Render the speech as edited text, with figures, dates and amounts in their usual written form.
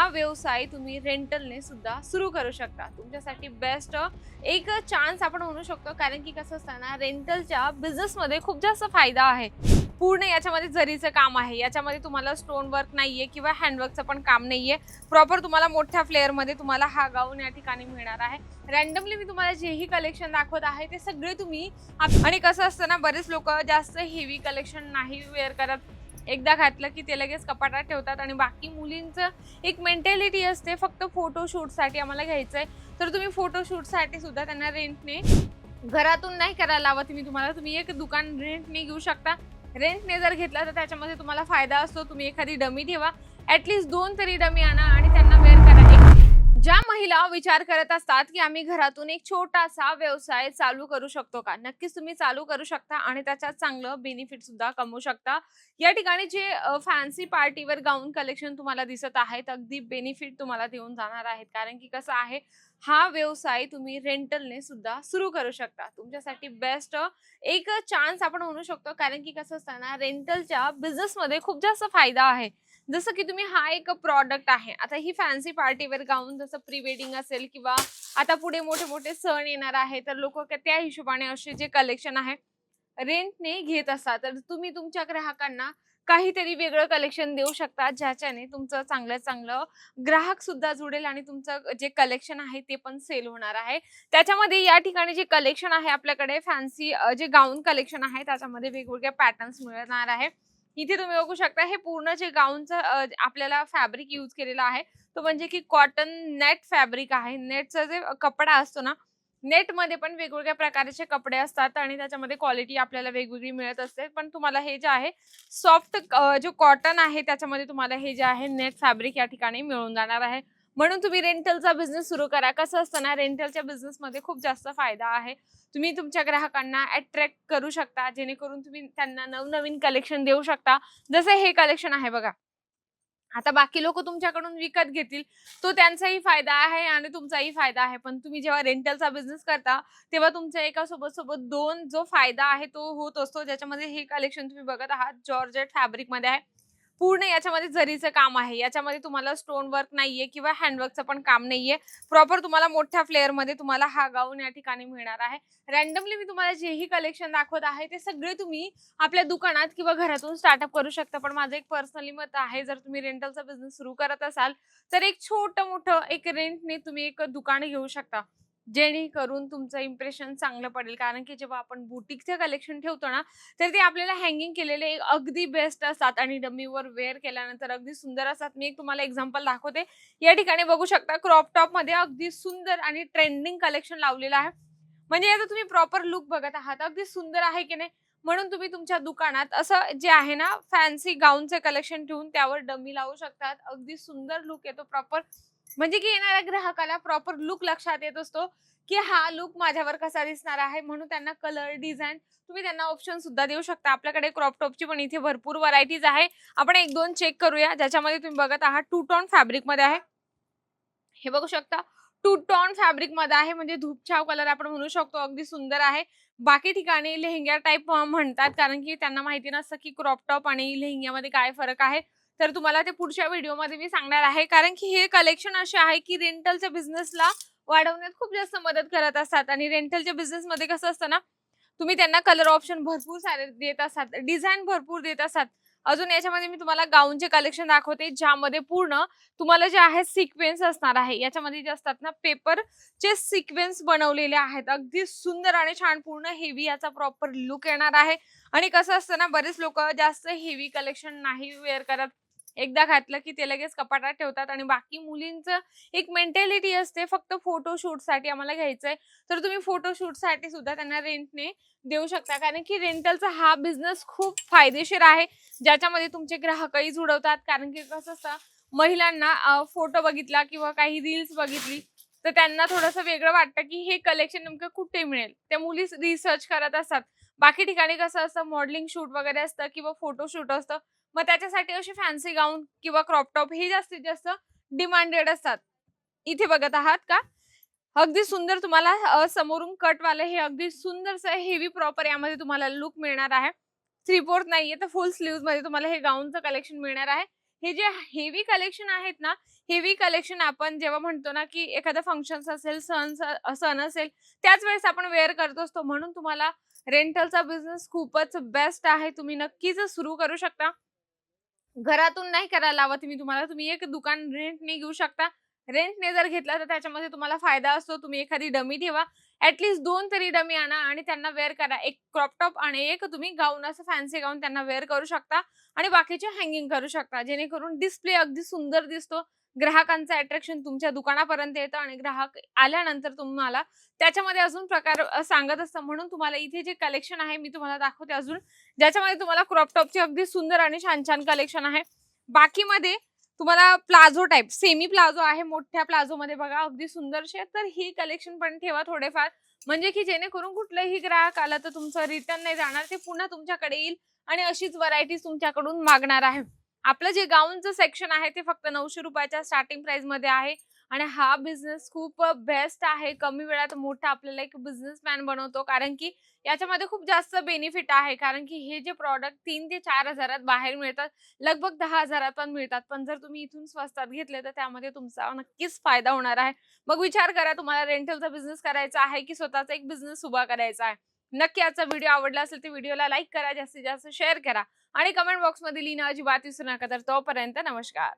व्यवसाय तुम्ही रेंटलने सुद्धा सुरू करू शकता. तुमच्यासाठी बेस्ट एक चान्स आपण म्हणू शकतो, कारण की कसं असतं ना, रेंटलच्या बिझनेसमध्ये खूप जास्त फायदा आहे. पूर्ण याच्यामध्ये जरीचं काम आहे, याच्यामध्ये तुम्हाला स्टोन वर्क नाहीये किंवा हँडवर्कचं पण काम नाहीये. प्रॉपर तुम्हाला मोठ्या फ्लेअरमध्ये तुम्हाला हा गाऊन या ठिकाणी मिळणार आहे. रँडमली मी तुम्हाला जेही कलेक्शन दाखवत आहे ते सगळे तुम्ही आणि कसं असतं ना, बरेच लोक जास्त हेवी कलेक्शन नाही वेअर करत. एकदा घातलं की ते लगेच कपाटात ठेवतात आणि बाकी मुलींचं एक मेंटॅलिटी असते, फक्त फोटोशूटसाठी आम्हाला घ्यायचंय. तर तुम्ही फोटोशूटसाठी सुद्धा त्यांना रेंटने घरातून नाही करायला लावत मी तुम्हाला. तुम्ही एक दुकान रेंटने घेऊ शकता. रेंटने जर घेतला तर त्याच्यामध्ये तुम्हाला फायदा असतो. तुम्ही एखादी डमी ठेवा, ॲटलीस्ट 2 तरी डमी आणा आणि त्यांना वेअर करा. ज्या महिला विचार करत असतात की आम्ही घरातून एक छोटासा व्यवसाय चालू करू शकतो का, नक्कीच तुम्ही चालू करू शकता आणि त्याच्यात चांगलं बेनिफिट सुद्धा कमवू शकता. या ठिकाणी जे फॅन्सी पार्टीवर गाऊन कलेक्शन तुम्हाला दिसत आहेत, अगदी बेनिफिट तुम्हाला देऊन जाणार आहेत. कारण की कसं आहे, हा व्यवसाय तुम्ही रेंटलने सुद्धा सुरू करू शकता. तुमच्यासाठी बेस्ट एक चान्स आपण म्हणू शकतो, कारण की कसं असतं ना, रेंटलच्या बिझनेसमध्ये खूप जास्त फायदा आहे. जसं की तुम्ही हा एक प्रॉडक्ट आहे, आता ही फॅन्सी पार्टीवेअर गाऊन जसं प्री वेडिंग असेल किंवा आता पुढे मोठे मोठे सण येणार आहे, तर लोक त्या हिशोबाने असे जे कलेक्शन आहे रेंटने घेत असतात. तर तुम्ही तुमच्या ग्राहकांना काहीतरी वेगळं कलेक्शन देऊ शकता, ज्याच्याने तुमचं चांगलं चांगलं ग्राहक सुद्धा जुडेल आणि तुमचं जे कलेक्शन आहे ते पण सेल होणार आहे. त्याच्यामध्ये या ठिकाणी जे कलेक्शन आहे आपल्याकडे फॅन्सी जे गाऊन कलेक्शन आहे त्याच्यामध्ये वेगवेगळे पॅटर्न्स मिळणार आहे. इथे तुम्ही बघू शकता, हे पूर्ण जे गाऊनचं आपल्याला फॅब्रिक यूज केलेला आहे तो म्हणजे की कॉटन नेट फॅब्रिक आहे. नेटचा जे कपडा असतो ना, नेटमध्ये पण वेगवेगळ्या प्रकारचे कपडे असतात आणि त्याच्यामध्ये क्वालिटी आपल्याला वेगवेगळी मिळत असते. पण तुम्हाला हे जे आहे सॉफ्ट जो कॉटन आहे त्याच्यामध्ये तुम्हाला हे जे आहे नेट फॅब्रिक या ठिकाणी मिळून जाणार आहे. म्हणून तुम्ही रेंटलचा बिझनेस सुरू करा. कसं असतं ना, रेंटलच्या बिझनेसमध्ये खूप जास्त फायदा आहे. तुम्ही तुमच्या ग्राहकांना अट्रॅक्ट करू शकता, जेणेकरून तुम्ही त्यांना नवनवीन कलेक्शन देऊ शकता. जसं हे कलेक्शन आहे बघा, आता बाकी लोक तुमच्याकडून विकत घेतील, तो त्यांचाही फायदा आहे आणि तुमचाही फायदा आहे. पण तुम्ही जेव्हा रेंटलचा बिझनेस करता, तेव्हा तुमच्या एका सोबत सोबत 2 जो फायदा आहे तो होत असतो. ज्याच्यामध्ये हे कलेक्शन तुम्ही बघत आहात जॉर्जेट फॅब्रिकमध्ये आहे. पूर्ण याच्यामध्ये जरीचं काम आहे. याच्यामध्ये तुम्हाला स्टोन वर्क नाहीये किंवा हँडवर्कचं पण काम नाहीये. प्रॉपर तुम्हाला मोठ्या फ्लेअरमध्ये तुम्हाला हा गाऊन या ठिकाणी मिळणार आहे. रँडमली मी तुम्हाला जेही कलेक्शन दाखवत आहे ते सगळे तुम्ही आपल्या दुकानात किंवा घरातून स्टार्टअप करू शकता. पण माझं एक पर्सनली मत आहे, जर तुम्ही रेंटलचा बिझनेस सुरू करत असाल तर एक छोटं-मोठं एक रेंटने तुम्ही एक दुकान घेऊ शकता. जेणेकरून तुमचं इम्प्रेशन चांगलं पडेल. कारण की जेव्हा आपण बुटीकचे कलेक्शन ठेवतो ना, तर ते आपल्याला हँगिंग केलेले अगदी बेस्ट असतात आणि डमीवर वेअर केल्यानंतर अगदी सुंदर असतात. मी एक तुम्हाला एक्झाम्पल दाखवते. या ठिकाणी बघू शकता, क्रॉप टॉपमध्ये अगदी सुंदर आणि ट्रेंडिंग कलेक्शन लावलेलं आहे. म्हणजे आता तुम्ही प्रॉपर लुक बघत आहात, अगदी सुंदर आहे की नाही? म्हणून तुम्ही तुमच्या दुकानात असं जे आहे ना, फॅन्सी गाऊनचे कलेक्शन ठेवून त्यावर डमी लावू शकतात. अगदी सुंदर लुक येतो प्रॉपर. म्हणजे की येणाऱ्या ग्राहकाला प्रॉपर लुक लक्षात येत असतो, की हा लुक माझ्यावर कसा दिसणार आहे. म्हणून त्यांना कलर, डिझाइन तुम्ही त्यांना ऑप्शन सुद्धा देऊ शकता. आपल्याकडे क्रॉप टॉपची पण इथे भरपूर व्हरायटीज आहे. आपण 1-2 चेक करूया, ज्याच्यामध्ये तुम्ही बघत आहात टू टोन फॅब्रिकमध्ये आहे. हे बघू शकता, टू टोन फॅब्रिकमध्ये आहे, म्हणजे धूपछाव कलर आपण म्हणू शकतो. अगदी सुंदर आहे. बाकी ठिकाणी लेहेंगा टाइप म्हणतात, कारण की त्यांना माहिती नसतं की क्रॉप टॉप आणि लेहेंग्यामध्ये काय फरक आहे. तर तुम्हाला ते पुढच्या व्हिडिओमध्ये मी सांगणार आहे. कारण की हे कलेक्शन असे आहे की रेंटलच्या बिझनेसला वाढवण्यात खूप जास्त मदत करत असतात आणि रेंटलच्या बिझनेसमध्ये कसं असतं ना, तुम्ही त्यांना कलर ऑप्शन भरपूर सारे देत असतात, डिझाइन भरपूर देत असतात. अजून याच्यामध्ये मी तुम्हाला गाऊनचे कलेक्शन दाखवते, ज्यामध्ये पूर्ण तुम्हाला जे आहे सिक्वेन्स असणार आहे. याच्यामध्ये जे असतात ना, पेपरचे सिक्वेन्स बनवलेले आहेत. अगदी सुंदर आणि छान पूर्ण हेवी याचा प्रॉपर लुक येणार आहे. आणि कसं असतं ना, बरेच लोक जास्त हेवी कलेक्शन नाही वेअर करत. एकदा घातलं की ते लगेच कपाटात ठेवतात आणि बाकी मुलींचं एक मेंटॅलिटी असते, फक्त फोटोशूटसाठी आम्हाला घ्यायचंय. तर तुम्ही फोटोशूटसाठी सुद्धा त्यांना रेंटने देऊ शकता. कारण की रेंटलचा हा बिझनेस खूप फायदेशीर आहे, ज्याच्यामध्ये तुमचे ग्राहकही जुळवतात. कारण की कसं असतं, महिलांना फोटो बघितला किंवा काही रील्स बघितली तर त्यांना थोडंसं वेगळं वाटतं की हे कलेक्शन नेमकं कुठे मिळेल. त्या मुली रिसर्च करत असतात. बाकी ठिकाणी कसं असतं, मॉडेलिंग शूट वगैरे असतं किंवा फोटोशूट असतं. मग त्याच्यासाठी अशी फॅन्सी गाऊन किंवा क्रॉप टॉप हे जास्तीत जास्त डिमांडेड असतात. इथे बघत आहात का? अगदी सुंदर तुम्हाला समोरून कटवाले हे अगदी सुंदरसं हेवी प्रॉपर यामध्ये तुम्हाला लुक मिळणार आहे. 3/4 नाहीये तर फुल स्लीव्हज मध्ये तुम्हाला हे गाऊनचं कलेक्शन मिळणार आहे. हे जे हेवी कलेक्शन आहेत ना, हेवी कलेक्शन आपण जेव्हा म्हणतो ना, की एखादा फंक्शन्स असेल, सण असेल, त्याच वेळेस आपण वेअर करत असतो. म्हणून तुम्हाला रेंटलचा बिझनेस खूपच बेस्ट आहे. तुम्ही नक्कीच सुरू करू शकता. घरातून नाही करायला लावत मी तुम्हाला. तुम्ही एक दुकान रेंटने घेऊ शकता. रेंटने जर घेतलं तर त्याच्यामध्ये तुम्हाला फायदा असतो. तुम्ही एखादी डमी ठेवा. ॲट लीस्ट 2 तरी डमी आणा आणि त्यांना वेअर करा. एक क्रॉप टॉप आणि एक तुम्ही गाऊन असं फॅन्सी गाऊन त्यांना वेअर करू शकता आणि बाकीचे हँगिंग करू शकता. जेणेकरून डिस्प्ले अगदी सुंदर दिसतो. ग्राहकांचं अट्रॅक्शन तुमच्या दुकानापर्यंत येतं आणि ग्राहक आल्यानंतर तुम्हाला त्याच्यामध्ये अजून प्रकार सांगत असतं. म्हणून तुम्हाला इथे जे कलेक्शन आहे मी तुम्हाला दाखवते अजून, ज्याच्यामध्ये तुम्हाला क्रॉप टॉपचे अगदी सुंदर आणि छान-छान कलेक्शन आहे. बाकीमध्ये तुम्हाला प्लाझो टाइप, सेमी प्लाझो आहे मोठ्या प्लाझोमध्ये बघा अगदी सुंदरसे. तर ही कलेक्शन पण ठेवा थोडेफार, म्हणजे की जेणेकरून कुठलाही ग्राहक आला तर तुमचं रिटर्न नाही जाणार. ते पुन्हा तुमच्याकडे येईल आणि अशीच व्हरायटीज तुमच्याकडून मागणार आहे. आपलं जे गाऊनचं सेक्शन आहे ते फक्त ₹900 स्टार्टिंग प्राइसमध्ये आहे आणि हा बिझनेस खूप बेस्ट आहे. कमी वेळात मोठा आपल्याला एक बिझनेसमॅन बनवतो, कारण की याच्यामध्ये खूप जास्त बेनिफिट आहे. कारण की हे जे प्रॉडक्ट 3 ते 4,000त बाहेर मिळतात, लगभग 10,000त पण मिळतात. पण जर तुम्ही इथून स्वस्तात घेतले तर त्यामध्ये तुमचा नक्कीच फायदा होणार आहे. मग विचार करा, तुम्हाला रेंटलचा बिझनेस करायचा आहे की स्वतःचा एक बिझनेस उभा करायचा आहे. नक्की आजचा व्हिडिओ आवडला असेल तर व्हिडिओला लाईक करा, जास्तीत जास्त शेअर करा आणि कमेंट बॉक्समध्ये लिहिणं अजिबात विसरू नका. तर तोपर्यंत नमस्कार.